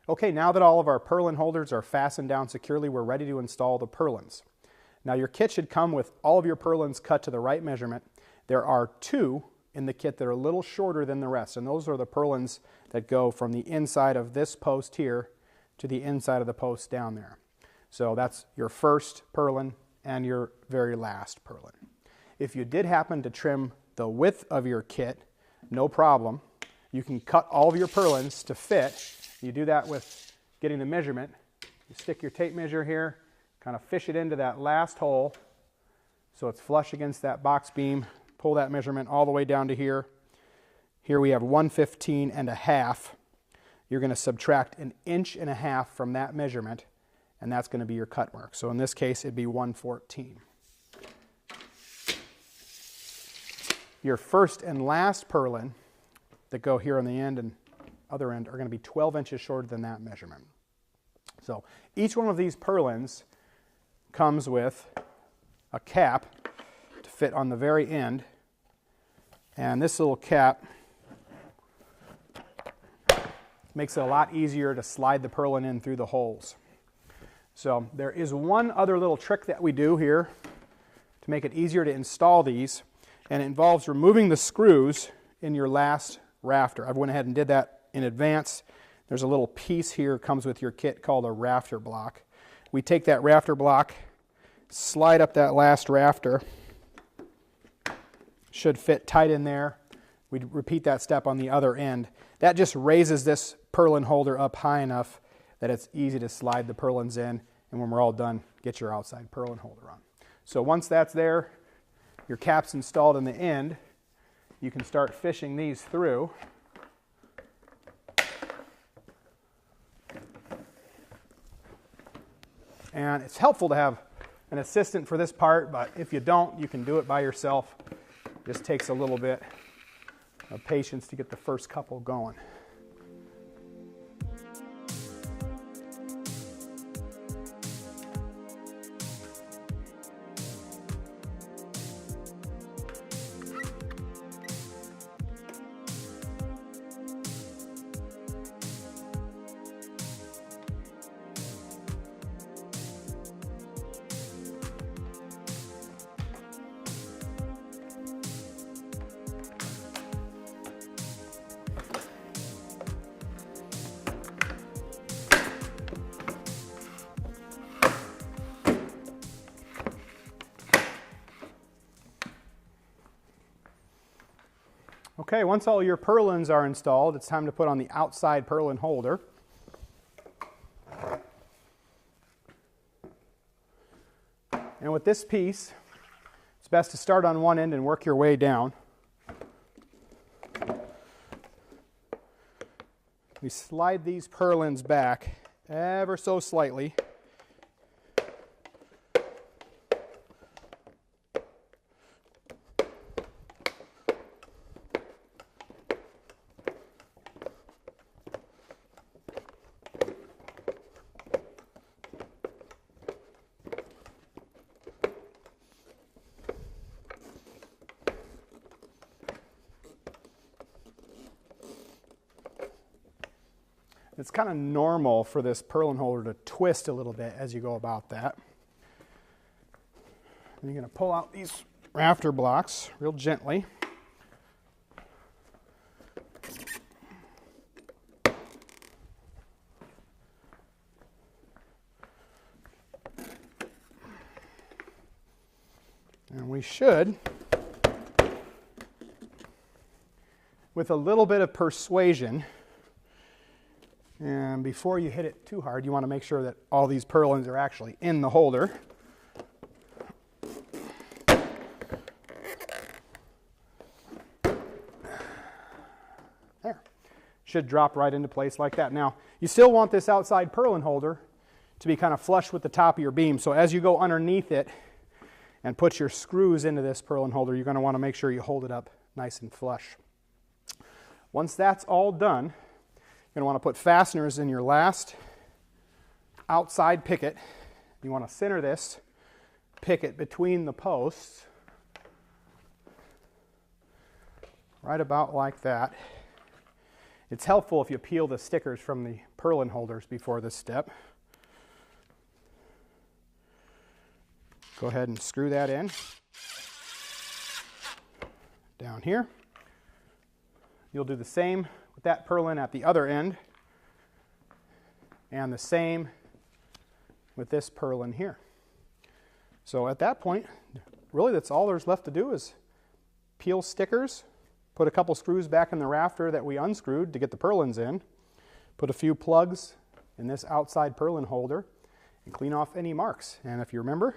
Okay, now that all of our purlin holders are fastened down securely, we're ready to install the purlins. Now your kit should come with all of your purlins cut to the right measurement. There are two in the kit that are a little shorter than the rest, and those are the purlins that go from the inside of this post here to the inside of the post down there. So that's your first purlin and your very last purlin. If you did happen to trim the width of your kit, no problem. You can cut all of your purlins to fit. You do that with getting the measurement. You stick your tape measure here, kind of fish it into that last hole so it's flush against that box beam. Pull that measurement all the way down to here. Here we have 115.5. You're going to subtract 1.5 inches from that measurement, and that's going to be your cut mark. So in this case, it'd be 114. Your first and last purlin that go here on the end and other end are going to be 12 inches shorter than that measurement. So each one of these purlins comes with a cap to fit on the very end, and this little cap makes it a lot easier to slide the purlin in through the holes. So there is one other little trick that we do here to make it easier to install these, and it involves removing the screws in your last rafter. I went ahead and did that in advance. There's a little piece here that comes with your kit called a rafter block. We take that rafter block, slide up that last rafter. Should fit tight in there. We repeat that step on the other end. That just raises this purlin holder up high enough that it's easy to slide the purlins in, and when we're all done, get your outside purlin holder on. So once that's there, your cap's installed in the end, you can start fishing these through. And it's helpful to have an assistant for this part, but if you don't, you can do it by yourself. It just takes a little bit of patience to get the first couple going. Okay, once all your purlins are installed, it's time to put on the outside purlin holder. And with this piece, it's best to start on one end and work your way down. We slide these purlins back ever so slightly. It's kind of normal for this purlin holder to twist a little bit as you go about that. And you're going to pull out these rafter blocks real gently. And we should, with a little bit of persuasion, and before you hit it too hard, you want to make sure that all these purlins are actually in the holder. There. Should drop right into place like that. Now, you still want this outside purlin holder to be kind of flush with the top of your beam. So as you go underneath it and put your screws into this purlin holder, you're going to want to make sure you hold it up nice and flush. Once that's all done, you're going to want to put fasteners in your last outside picket. You want to center this picket between the posts, right about like that. It's helpful if you peel the stickers from the Purlin holders before this step. Go ahead and screw that in down here. You'll do the same with that purlin at the other end, and the same with this purlin here. So at that point, really that's all there's left to do is peel stickers, put a couple screws back in the rafter that we unscrewed to get the purlins in, put a few plugs in this outside purlin holder, and clean off any marks. And if you remember,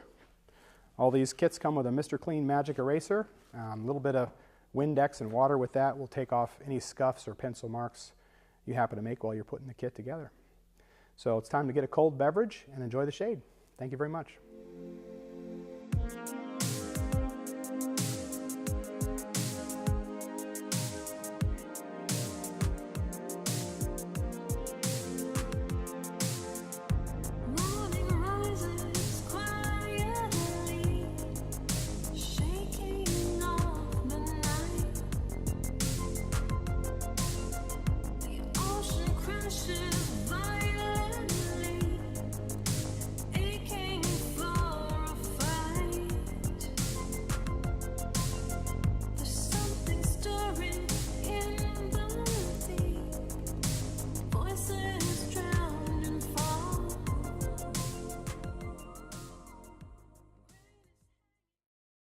all these kits come with a Mr. Clean Magic Eraser. A little bit of Windex and water with that will take off any scuffs or pencil marks you happen to make while you're putting the kit together. So it's time to get a cold beverage and enjoy the shade. Thank you very much.